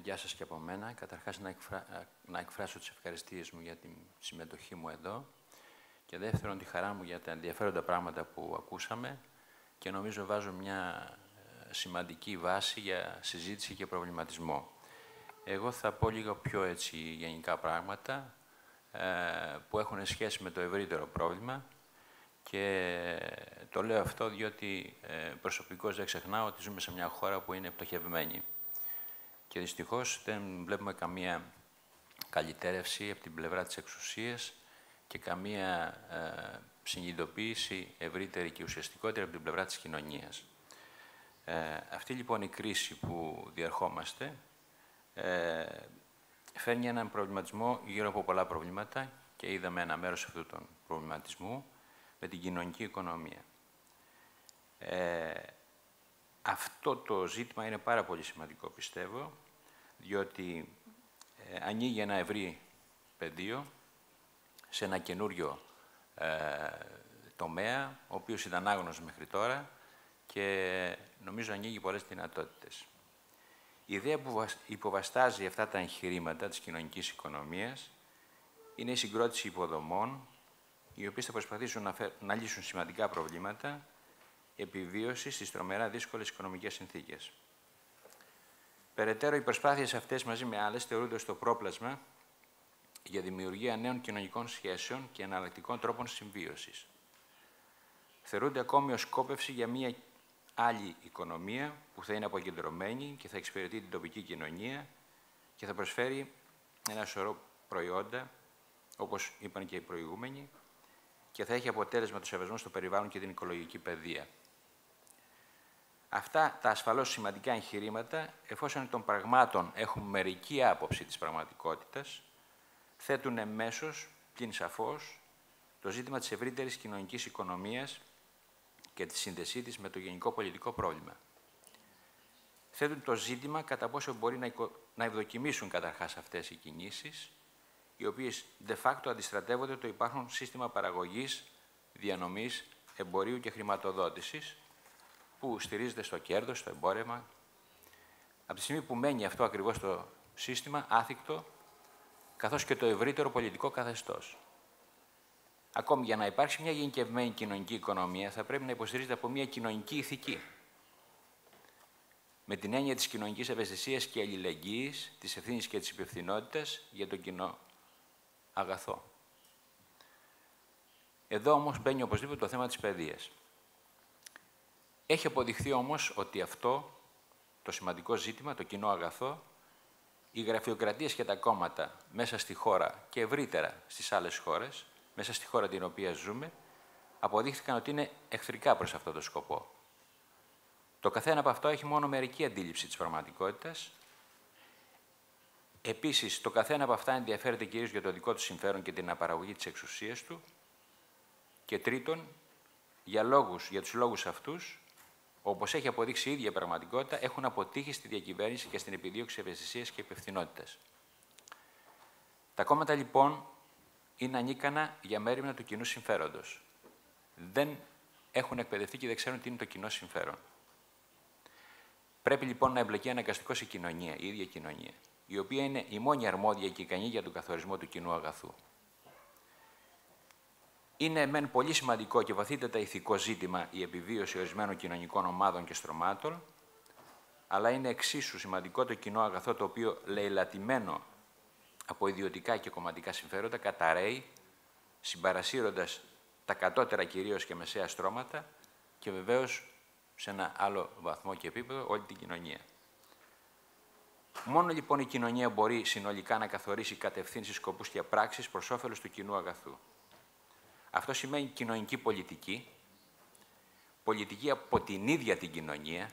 Γεια σας και από μένα. Καταρχάς να εκφράσω τις ευχαριστίες μου για τη συμμετοχή μου εδώ και δεύτερον τη χαρά μου για τα ενδιαφέροντα πράγματα που ακούσαμε και νομίζω βάζω μια σημαντική βάση για συζήτηση και προβληματισμό. Εγώ θα πω λίγο πιο έτσι γενικά πράγματα που έχουν σχέση με το ευρύτερο πρόβλημα και το λέω αυτό διότι προσωπικώς δεν ξεχνάω ότι ζούμε σε μια χώρα που είναι πτωχευμένη. Και δυστυχώς δεν βλέπουμε καμία καλυτέρευση από την πλευρά της εξουσίας και καμία συνειδητοποίηση ευρύτερη και ουσιαστικότερη από την πλευρά της κοινωνίας. Αυτή λοιπόν η κρίση που διερχόμαστε φέρνει έναν προβληματισμό γύρω από πολλά προβλήματα και είδαμε ένα μέρος αυτού του προβληματισμού με την κοινωνική οικονομία. Αυτό το ζήτημα είναι πάρα πολύ σημαντικό, πιστεύω, διότι ανοίγει ένα ευρύ πεδίο σε ένα καινούριο τομέα, ο οποίος ήταν άγνωστος μέχρι τώρα και νομίζω ανοίγει πολλές δυνατότητες. Η ιδέα που υποβαστάζει αυτά τα εγχειρήματα της κοινωνικής οικονομίας είναι η συγκρότηση υποδομών, οι οποίες θα προσπαθήσουν να λύσουν σημαντικά προβλήματα επιβίωση στις τρομερά δύσκολες οικονομικές συνθήκες. Περαιτέρω, οι προσπάθειες αυτές μαζί με άλλες θεωρούνται στο πρόπλασμα για δημιουργία νέων κοινωνικών σχέσεων και εναλλακτικών τρόπων συμβίωσης. Θεωρούνται ακόμη ως σκόπευση για μια άλλη οικονομία που θα είναι αποκεντρωμένη και θα εξυπηρετεί την τοπική κοινωνία και θα προσφέρει ένα σωρό προϊόντα, όπως είπαν και οι προηγούμενοι, και θα έχει αποτέλεσμα το σεβασμό στο περιβάλλον και την οικολογική παιδεία. Αυτά τα ασφαλώς σημαντικά εγχειρήματα, εφόσον των πραγμάτων έχουν μερική άποψη της πραγματικότητας, θέτουν εμέσως, πλην σαφώς, το ζήτημα της ευρύτερης κοινωνικής οικονομίας και τη σύνδεσή της με το γενικό πολιτικό πρόβλημα. Θέτουν το ζήτημα κατά πόσο μπορεί να ευδοκιμήσουν καταρχάς αυτές οι κινήσεις, οι οποίες de facto αντιστρατεύονται το υπάρχον σύστημα παραγωγής, διανομής, εμπορίου και χρηματοδότησης, που στηρίζεται στο κέρδος, στο εμπόρευμα. Από τη στιγμή που μένει αυτό ακριβώς το σύστημα άθικτο, καθώς και το ευρύτερο πολιτικό καθεστώς. Ακόμη, για να υπάρξει μια γενικευμένη κοινωνική οικονομία, θα πρέπει να υποστηρίζεται από μια κοινωνική ηθική. Με την έννοια της κοινωνικής ευαισθησίας και αλληλεγγύης, της ευθύνης και της υπευθυνότητας για τον κοινό αγαθό. Εδώ όμως μπαίνει οπωσδήποτε το θέμα της παιδείας. Έχει αποδειχθεί όμως ότι αυτό το σημαντικό ζήτημα, το κοινό αγαθό, οι γραφειοκρατίες και τα κόμματα μέσα στη χώρα και ευρύτερα στις άλλες χώρες, μέσα στη χώρα την οποία ζούμε, αποδείχθηκαν ότι είναι εχθρικά προς αυτό το σκοπό. Το καθένα από αυτό έχει μόνο μερική αντίληψη της πραγματικότητας. Επίσης, το καθένα από αυτά ενδιαφέρεται κυρίως για το δικό του συμφέρον και την απαραγωγή της εξουσίας του. Και τρίτον, για τους λόγους αυτούς, όπως έχει αποδείξει η ίδια η πραγματικότητα, έχουν αποτύχει στη διακυβέρνηση και στην επιδίωξη ευαισθησίας και υπευθυνότητας. Τα κόμματα, λοιπόν, είναι ανίκανα για μέριμνα του κοινού συμφέροντος. Δεν έχουν εκπαιδευτεί και δεν ξέρουν τι είναι το κοινό συμφέρον. Πρέπει, λοιπόν, να εμπλεκεί αναγκαστικώς η κοινωνία, η ίδια κοινωνία, η οποία είναι η μόνη αρμόδια και ικανή για τον καθορισμό του κοινού αγαθού. Είναι μεν πολύ σημαντικό και βαθύτατα ηθικό ζήτημα η επιβίωση ορισμένων κοινωνικών ομάδων και στρωμάτων, αλλά είναι εξίσου σημαντικό το κοινό αγαθό το οποίο λαιλατημένο από ιδιωτικά και κομματικά συμφέροντα καταρρέει, συμπαρασύροντας τα κατώτερα κυρίως και μεσαία στρώματα και βεβαίως σε ένα άλλο βαθμό και επίπεδο όλη την κοινωνία. Μόνο λοιπόν η κοινωνία μπορεί συνολικά να καθορίσει κατευθύνσεις, σκοπούς και πράξεις προς όφελος του κοινού αγαθού. Αυτό σημαίνει κοινωνική πολιτική, πολιτική από την ίδια την κοινωνία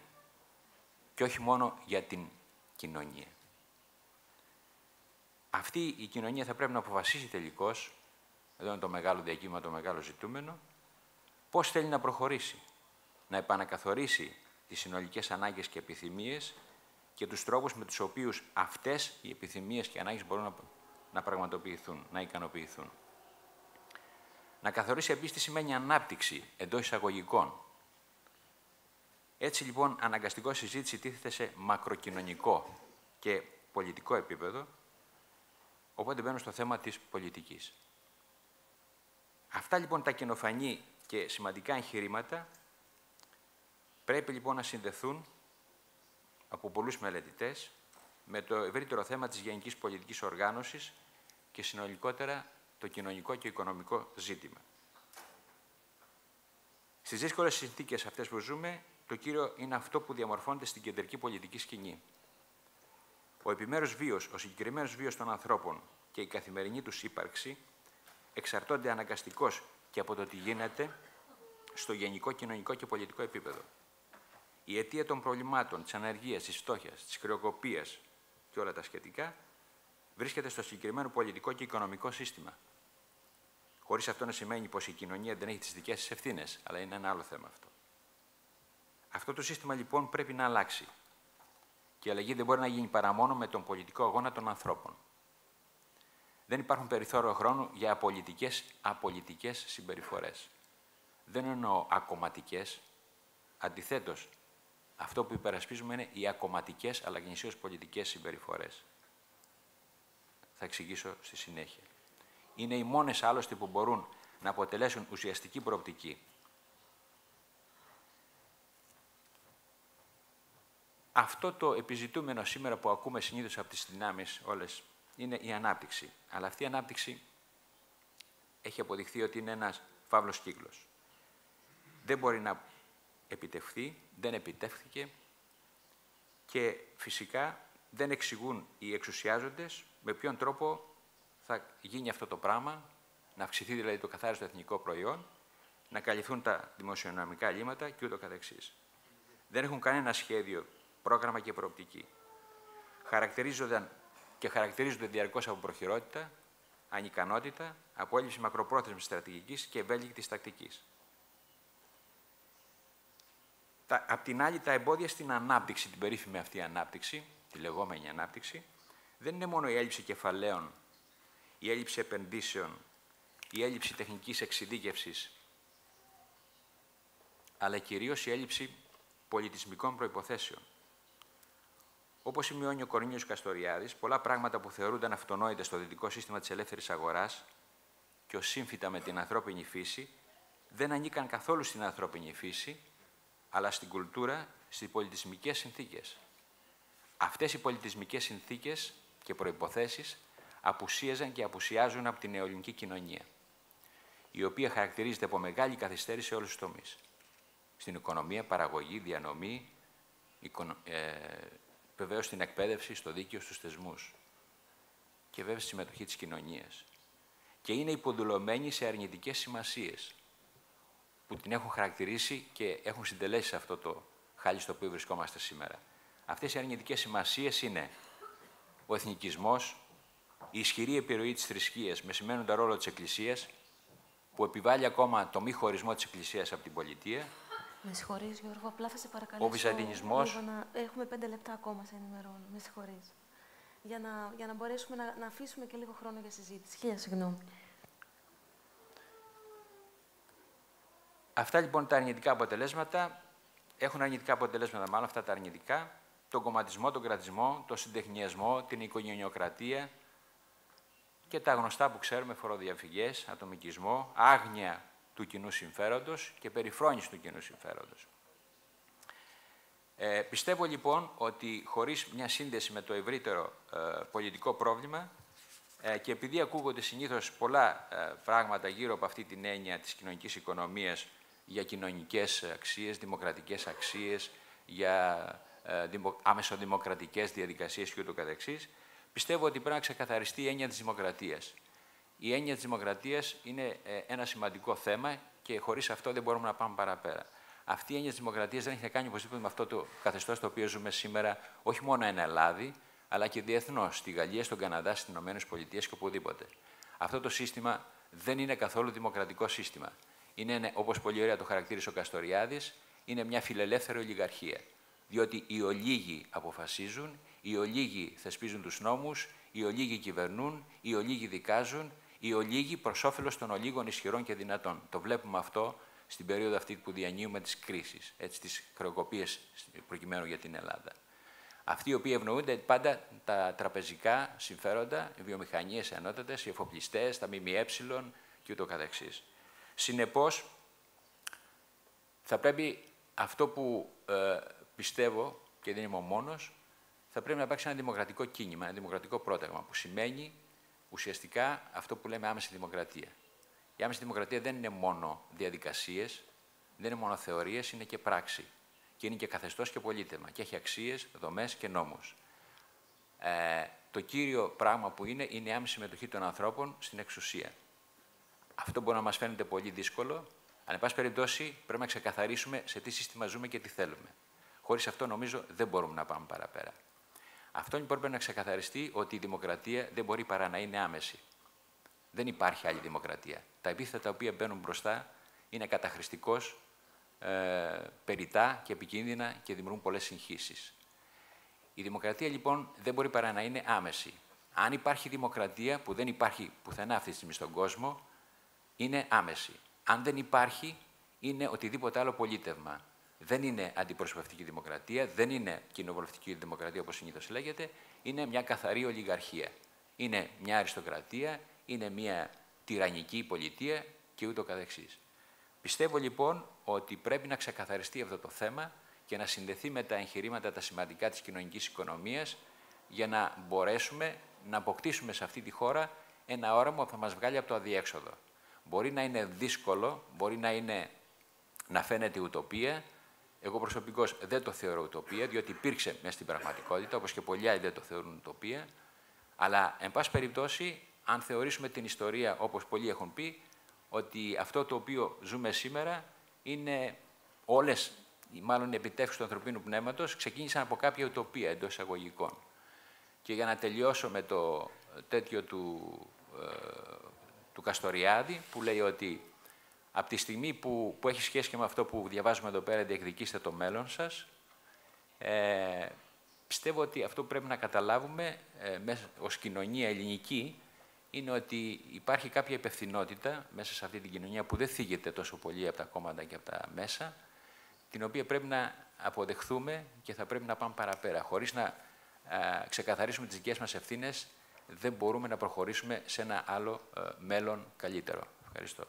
και όχι μόνο για την κοινωνία. Αυτή η κοινωνία θα πρέπει να αποφασίσει τελικώς, εδώ είναι το μεγάλο διακύβημα, το μεγάλο ζητούμενο, πώς θέλει να προχωρήσει, να επανακαθορίσει τις συνολικές ανάγκες και επιθυμίες και τους τρόπους με τους οποίους αυτές οι επιθυμίες και ανάγκες μπορούν να πραγματοποιηθούν, να ικανοποιηθούν. Να καθορίσει επίσης τι σημαίνει ανάπτυξη εντός εισαγωγικών. Έτσι λοιπόν αναγκαστικό συζήτηση τίθεται σε μακροκοινωνικό και πολιτικό επίπεδο, οπότε μπαίνω στο θέμα της πολιτικής. Αυτά λοιπόν τα καινοφανή και σημαντικά εγχειρήματα πρέπει λοιπόν να συνδεθούν από πολλούς μελετητές με το ευρύτερο θέμα της γενικής πολιτικής οργάνωσης και συνολικότερα το κοινωνικό και οικονομικό ζήτημα. Στις δύσκολες συνθήκες αυτές που ζούμε, το κύριο είναι αυτό που διαμορφώνεται στην κεντρική πολιτική σκηνή. Ο επιμέρους βίος, ο συγκεκριμένος βίος των ανθρώπων και η καθημερινή τους ύπαρξη εξαρτώνται αναγκαστικώς και από το τι γίνεται στο γενικό κοινωνικό και πολιτικό επίπεδο. Η αιτία των προβλημάτων, της ανεργίας, της φτώχειας, της χρεοκοπίας και όλα τα σχετικά βρίσκεται στο συγκεκριμένο πολιτικό και οικονομικό σύστημα. Χωρίς αυτό να σημαίνει πως η κοινωνία δεν έχει τις δικές της ευθύνες, αλλά είναι ένα άλλο θέμα αυτό. Αυτό το σύστημα λοιπόν πρέπει να αλλάξει. Και η αλλαγή δεν μπορεί να γίνει παρά μόνο με τον πολιτικό αγώνα των ανθρώπων. Δεν υπάρχουν περιθώρια χρόνου για απολυτικές συμπεριφορές. Δεν εννοώ ακομματικές. Αντιθέτως, αυτό που υπερασπίζουμε είναι οι ακομματικές αλλά γνησίως πολιτικές συμπεριφορές. Θα εξηγήσω στη συνέχεια. Είναι οι μόνες άλλωστε που μπορούν να αποτελέσουν ουσιαστική προοπτική. Αυτό το επιζητούμενο σήμερα που ακούμε συνήθως από τις δυνάμεις όλες είναι η ανάπτυξη. Αλλά αυτή η ανάπτυξη έχει αποδειχθεί ότι είναι ένας φαύλος κύκλος. Δεν μπορεί να επιτευχθεί, δεν επιτεύχθηκε και φυσικά δεν εξηγούν οι εξουσιάζοντες με ποιον τρόπο θα γίνει αυτό το πράγμα, να αυξηθεί δηλαδή το καθάριστο εθνικό προϊόν, να καλυφθούν τα δημοσιονομικά ελλείμματα και ούτω καθεξής. Δεν έχουν κανένα σχέδιο, πρόγραμμα και προοπτική. Χαρακτηρίζονται διαρκώς από προχειρότητα, ανικανότητα, από έλλειψη μακροπρόθεσμης στρατηγικής και ευέλικτης τακτικής. Απ' την άλλη, τα εμπόδια στην ανάπτυξη, την περίφημη αυτή ανάπτυξη, τη λεγόμενη ανάπτυξη, δεν είναι μόνο η έλλειψη κεφαλαίων, η έλλειψη επενδύσεων, η έλλειψη τεχνικής εξειδίκευσης, αλλά κυρίως η έλλειψη πολιτισμικών προϋποθέσεων. Όπως σημειώνει ο Κορνήλιος Καστοριάδης, πολλά πράγματα που θεωρούνταν αυτονόητα στο δυτικό σύστημα της ελεύθερης αγοράς και ως σύμφυτα με την ανθρώπινη φύση, δεν ανήκαν καθόλου στην ανθρώπινη φύση, αλλά στην κουλτούρα, στις πολιτισμικές συνθήκες. Αυτές οι πολιτισμικές συνθήκες και προϋποθέσεις απουσίαζαν και απουσιάζουν από την νεοελληνική κοινωνία, η οποία χαρακτηρίζεται από μεγάλη καθυστέρηση σε όλους τους τομείς. Στην οικονομία, παραγωγή, διανομή, βεβαίως στην εκπαίδευση, στο δίκαιο, στους θεσμούς και βέβαια στη συμμετοχή της κοινωνίας. Και είναι υποδουλωμένη σε αρνητικές σημασίες που την έχουν χαρακτηρίσει και έχουν συντελέσει σε αυτό το χάλι στο οποίο βρισκόμαστε σήμερα. Αυτές οι αρνητικές σημασίες είναι ο εθνικισμός, η ισχυρή επιρροή της θρησκείας με σημαίνοντα ρόλο της Εκκλησίας, που επιβάλλει ακόμα το μη χωρισμό της Εκκλησίας από την πολιτεία. Με συγχωρείς, Γιώργο, απλά θα σε παρακαλέσω. Ο βυζαντινισμός. Έχουμε 5 λεπτά ακόμα, σε ενημερώνω. Με συγχωρείς. Για να μπορέσουμε να αφήσουμε και λίγο χρόνο για συζήτηση. Χίλια συγγνώμη. Αυτά λοιπόν τα αρνητικά αποτελέσματα έχουν αρνητικά αποτελέσματα, μάλλον αυτά τα αρνητικά, τον κομματισμό, τον κρατισμό, τον συντεχνιασμό, την οικογενειοκρατία και τα γνωστά που ξέρουμε, φοροδιαφυγές, ατομικισμό, άγνοια του κοινού συμφέροντος και περιφρόνηση του κοινού συμφέροντος. Πιστεύω λοιπόν ότι χωρίς μια σύνδεση με το ευρύτερο πολιτικό πρόβλημα και επειδή ακούγονται συνήθως πολλά πράγματα γύρω από αυτή την έννοια της κοινωνικής οικονομίας για κοινωνικές αξίες, δημοκρατικές αξίες, για αμεσοδημοκρατικές διαδικασίες και ούτω καθεξής, πιστεύω ότι πρέπει να ξεκαθαριστεί η έννοια της δημοκρατίας. Η έννοια της δημοκρατίας είναι ένα σημαντικό θέμα και χωρίς αυτό δεν μπορούμε να πάμε παραπέρα. Αυτή η έννοια της δημοκρατίας δεν έχει να κάνει οπωσδήποτε με αυτό το καθεστώς το οποίο ζούμε σήμερα, όχι μόνο εν Ελλάδη, αλλά και διεθνώς, στη Γαλλία, στον Καναδά, στις ΗΠΑ και οπουδήποτε. Αυτό το σύστημα δεν είναι καθόλου δημοκρατικό σύστημα. Είναι, όπως πολύ ωραία το χαρακτήρισε ο Καστοριάδης, είναι μια φιλελεύθερη ολιγαρχία. Διότι οι ολίγοι αποφασίζουν, οι ολίγοι θεσπίζουν τους νόμους, οι ολίγοι κυβερνούν, οι ολίγοι δικάζουν, οι ολίγοι προς όφελος των ολίγων ισχυρών και δυνατών. Το βλέπουμε αυτό στην περίοδο αυτή που διανύουμε τις κρίσεις, τις χρεοκοπίες προκειμένου για την Ελλάδα. Αυτοί οι οποίοι ευνοούνται πάντα τα τραπεζικά συμφέροντα, οι βιομηχανίες ενότητες, οι εφοπλιστές, τα ΜΜΕ και ούτω καθεξής. Συνεπώς, θα πρέπει αυτό που πιστεύω, και δεν είμαι ο μόνος, θα πρέπει να υπάρξει ένα δημοκρατικό κίνημα, ένα δημοκρατικό πρόταγμα, που σημαίνει ουσιαστικά αυτό που λέμε άμεση δημοκρατία. Η άμεση δημοκρατία δεν είναι μόνο διαδικασίες, δεν είναι μόνο θεωρίες, είναι και πράξη. Και είναι και καθεστώς και πολίτευμα. Και έχει αξίες, δομές και νόμους. Το κύριο πράγμα που είναι η άμεση συμμετοχή των ανθρώπων στην εξουσία. Αυτό μπορεί να μας φαίνεται πολύ δύσκολο, αλλά εν πάση περιπτώσει πρέπει να ξεκαθαρίσουμε σε τι σύστημα ζούμε και τι θέλουμε. Χωρίς αυτό, νομίζω, δεν μπορούμε να πάμε παραπέρα. Αυτό λοιπόν πρέπει να ξεκαθαριστεί ότι η δημοκρατία δεν μπορεί παρά να είναι άμεση. Δεν υπάρχει άλλη δημοκρατία. Τα επίθετα τα οποία μπαίνουν μπροστά είναι καταχρηστικώς, περιτά και επικίνδυνα και δημιουργούν πολλές συγχύσεις. Η δημοκρατία λοιπόν δεν μπορεί παρά να είναι άμεση. Αν υπάρχει δημοκρατία, που δεν υπάρχει πουθενά αυτή τη στιγμή στον κόσμο, είναι άμεση. Αν δεν υπάρχει, είναι οτιδήποτε άλλο πολίτευμα. Δεν είναι αντιπροσωπευτική δημοκρατία, δεν είναι κοινοβουλευτική δημοκρατία όπως συνήθως λέγεται, είναι μια καθαρή ολιγαρχία. Είναι μια αριστοκρατία, είναι μια τυραννική πολιτεία και ούτω καθεξής. Πιστεύω λοιπόν ότι πρέπει να ξεκαθαριστεί αυτό το θέμα και να συνδεθεί με τα εγχειρήματα τα σημαντικά της κοινωνικής οικονομίας για να μπορέσουμε να αποκτήσουμε σε αυτή τη χώρα ένα όραμα που θα μας βγάλει από το αδιέξοδο. Μπορεί να είναι δύσκολο, μπορεί να φαίνεται ουτοπία. Εγώ προσωπικώς δεν το θεωρώ ουτοπία, διότι υπήρξε μέσα στην πραγματικότητα, όπως και πολλοί άλλοι δεν το θεωρούν ουτοπία. Αλλά, εν πάση περιπτώσει, αν θεωρήσουμε την ιστορία όπως πολλοί έχουν πει, ότι αυτό το οποίο ζούμε σήμερα είναι όλες, μάλλον οι επιτεύξεις του ανθρωπίνου πνεύματος, ξεκίνησαν από κάποια ουτοπία εντός εισαγωγικών. Και για να τελειώσω με το τέτοιο του Καστοριάδη, που λέει ότι από τη στιγμή που έχει σχέση και με αυτό που διαβάζουμε εδώ πέρα, διεκδικήστε το μέλλον σας, πιστεύω ότι αυτό που πρέπει να καταλάβουμε ως κοινωνία ελληνική είναι ότι υπάρχει κάποια υπευθυνότητα μέσα σε αυτή την κοινωνία που δεν θίγεται τόσο πολύ από τα κόμματα και από τα μέσα, την οποία πρέπει να αποδεχθούμε και θα πρέπει να πάμε παραπέρα. Χωρίς να ξεκαθαρίσουμε τις δικές μας ευθύνες, δεν μπορούμε να προχωρήσουμε σε ένα άλλο μέλλον καλύτερο. Ευχαριστώ.